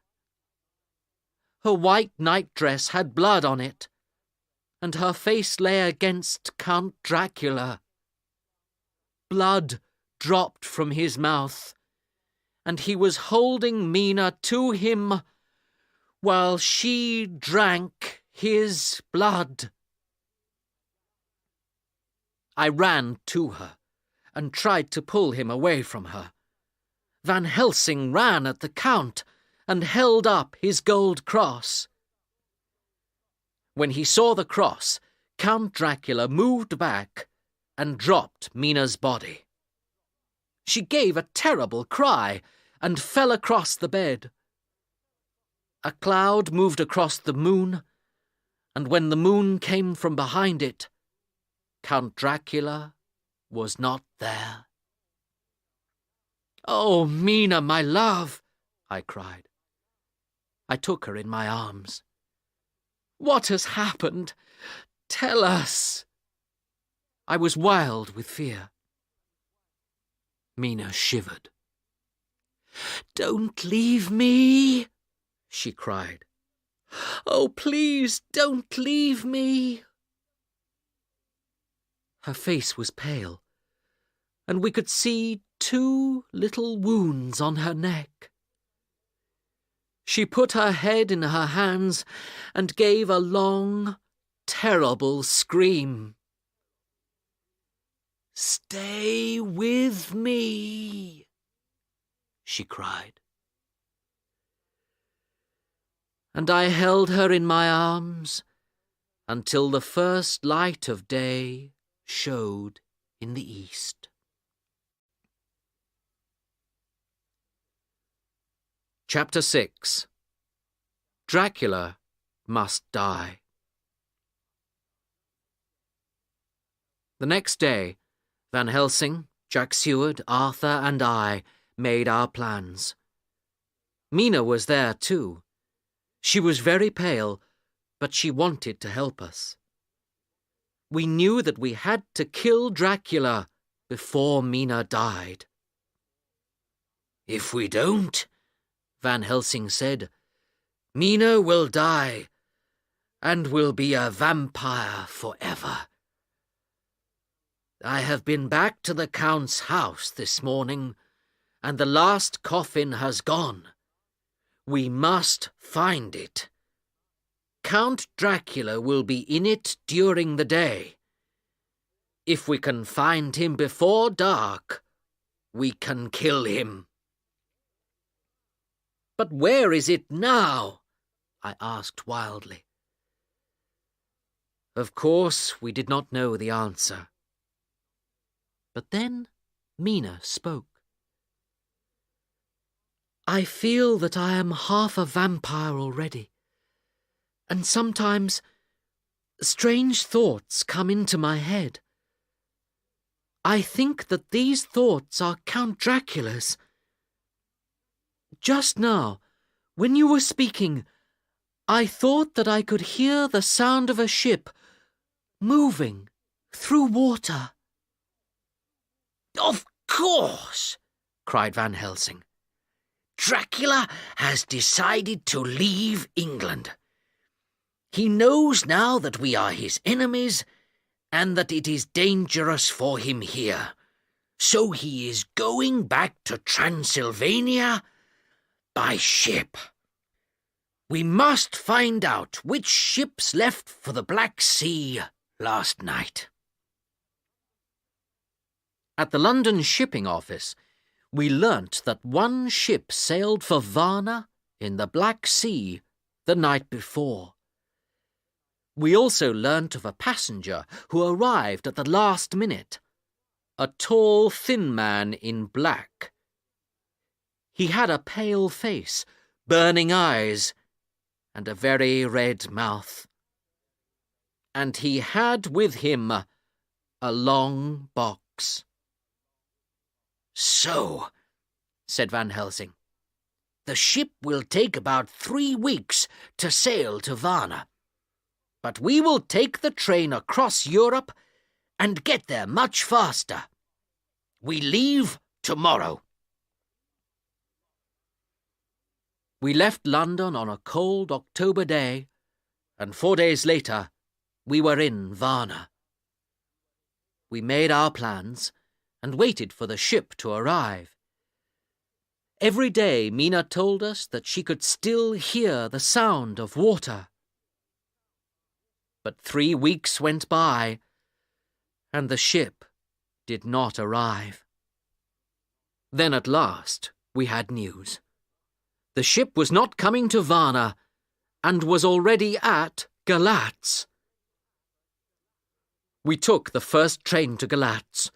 Her white nightdress had blood on it, and her face lay against Count Dracula. Blood dropped from his mouth, and he was holding Mina to him while she drank his blood. I ran to her and tried to pull him away from her. Van Helsing ran at the Count and held up his gold cross. When he saw the cross, Count Dracula moved back and dropped Mina's body. She gave a terrible cry and fell across the bed. A cloud moved across the moon, and when the moon came from behind it, Count Dracula was not there. "Oh, Mina, my love," I cried. I took her in my arms. "What has happened? Tell us." I was wild with fear. Mina shivered. "Don't leave me," she cried. "Oh, please don't leave me." Her face was pale, and we could see 2 little wounds on her neck. She put her head in her hands and gave a long, terrible scream. "Stay with me," she cried. And I held her in my arms until the first light of day showed in the east. Chapter 6. Dracula Must Die. The next day, Van Helsing, Jack Seward, Arthur, and I made our plans. Mina was there too. She was very pale, but she wanted to help us. We knew that we had to kill Dracula before Mina died. "If we don't," Van Helsing said, "Mina will die and will be a vampire forever. I have been back to the Count's house this morning, and the last coffin has gone. We must find it. Count Dracula will be in it during the day. If we can find him before dark, we can kill him." "But where is it now?" I asked wildly. Of course, we did not know the answer. But then Mina spoke. "I feel that I am half a vampire already, and sometimes strange thoughts come into my head. I think that these thoughts are Count Dracula's. Just now, when you were speaking, I thought that I could hear the sound of a ship moving through water." "Of course," cried Van Helsing. "Dracula has decided to leave England. He knows now that we are his enemies and that it is dangerous for him here. So he is going back to Transylvania by ship. We must find out which ships left for the Black Sea last night." At the London shipping office, we learnt that one ship sailed for Varna in the Black Sea the night before. We also learnt of a passenger who arrived at the last minute, a tall, thin man in black. He had a pale face, burning eyes, and a very red mouth. And he had with him a long box. "So," said Van Helsing, "the ship will take about 3 weeks to sail to Varna. But we will take the train across Europe and get there much faster. We leave tomorrow." We left London on a cold October day, and 4 days later we were in Varna. We made our plans and waited for the ship to arrive. Every day Mina told us that she could still hear the sound of water. But 3 weeks went by, and the ship did not arrive. Then at last we had news. The ship was not coming to Varna, and was already at Galatz. We took the first train to Galatz,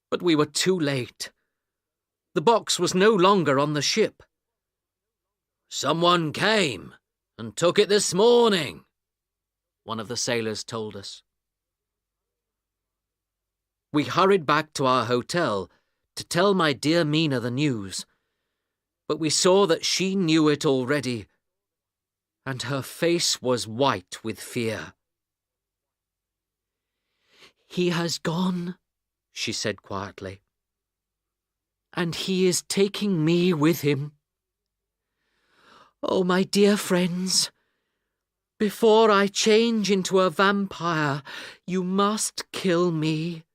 but we were too late. The box was no longer on the ship. "Someone came and took it this morning," one of the sailors told us. We hurried back to our hotel to tell my dear Mina the news, but we saw that she knew it already, and her face was white with fear. "He has gone," she said quietly, "and he is taking me with him. Oh, my dear friends, before I change into a vampire, you must kill me.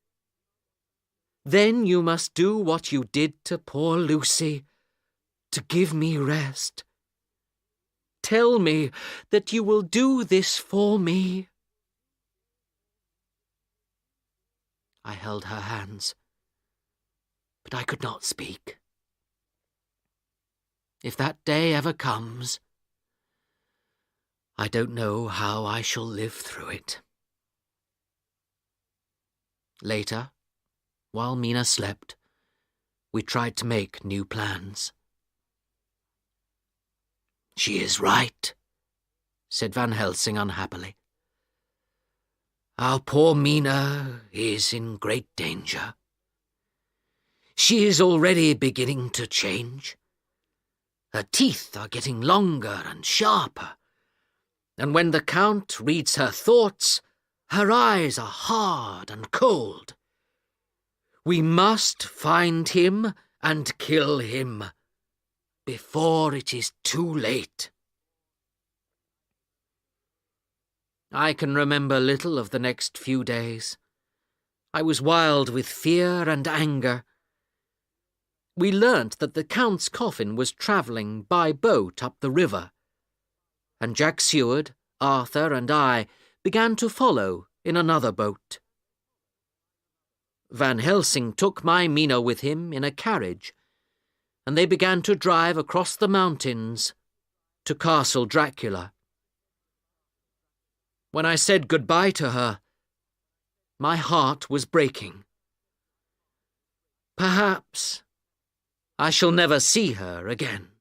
Then you must do what you did to poor Lucy, to give me rest. Tell me that you will do this for me." I held her hands, but I could not speak. If that day ever comes, I don't know how I shall live through it. Later, while Mina slept, we tried to make new plans. "She is right," said Van Helsing unhappily. "Our poor Mina is in great danger. She is already beginning to change. Her teeth are getting longer and sharper, and when the Count reads her thoughts, her eyes are hard and cold. We must find him and kill him before it is too late." I can remember little of the next few days. I was wild with fear and anger. We learnt that the Count's coffin was travelling by boat up the river, and Jack Seward, Arthur, and I began to follow in another boat. Van Helsing took my Mina with him in a carriage, and they began to drive across the mountains to Castle Dracula. When I said goodbye to her, my heart was breaking. Perhaps I shall never see her again.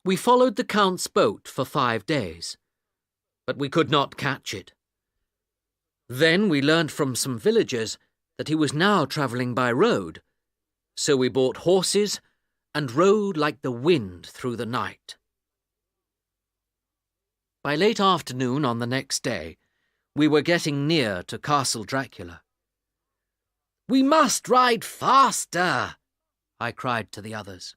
We followed the Count's boat for 5 days, but we could not catch it. Then we learnt from some villagers that he was now travelling by road, so we bought horses and rode like the wind through the night. By late afternoon on the next day, we were getting near to Castle Dracula. "We must ride faster!" I cried to the others.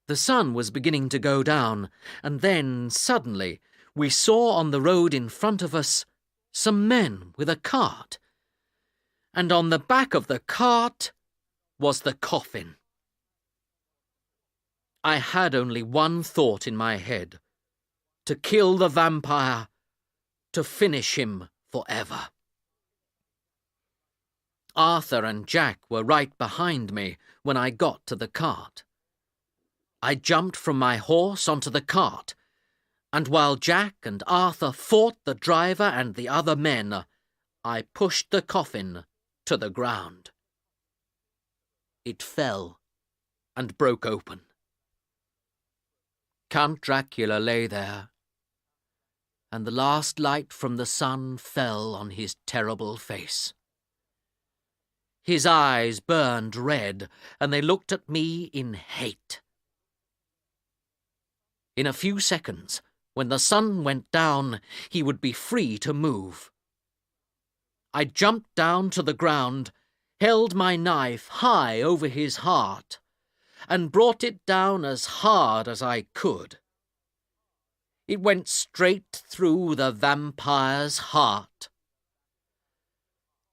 The sun was beginning to go down, and then, suddenly, we saw on the road in front of us some men with a cart, and on the back of the cart was the coffin. I had only one thought in my head: to kill the vampire, to finish him forever. Arthur and Jack were right behind me when I got to the cart. I jumped from my horse onto the cart, and while Jack and Arthur fought the driver and the other men, I pushed the coffin to the ground. It fell and broke open. Count Dracula lay there, and the last light from the sun fell on his terrible face. His eyes burned red, and they looked at me in hate. In a few seconds, when the sun went down, he would be free to move. I jumped down to the ground, held my knife high over his heart, and brought it down as hard as I could. It went straight through the vampire's heart.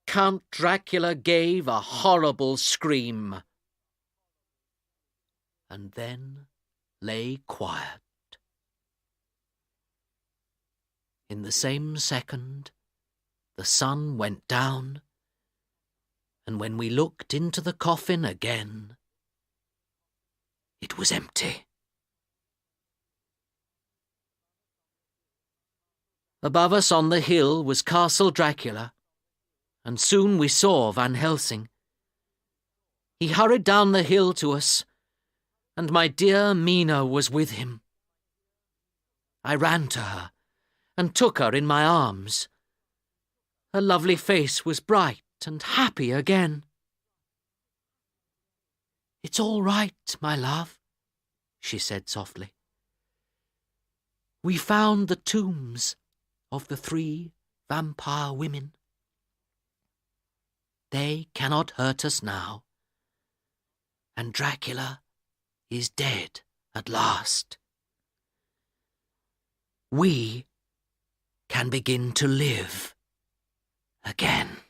Count Dracula gave a horrible scream, and then lay quiet. In the same second, the sun went down, and when we looked into the coffin again, it was empty. Above us on the hill was Castle Dracula, and soon we saw Van Helsing. He hurried down the hill to us, and my dear Mina was with him. I ran to her and took her in my arms. Her lovely face was bright and happy again. "It's all right, my love," she said softly. "We found the tombs of the 3 vampire women. They cannot hurt us now, and Dracula is dead at last. We can begin to live again."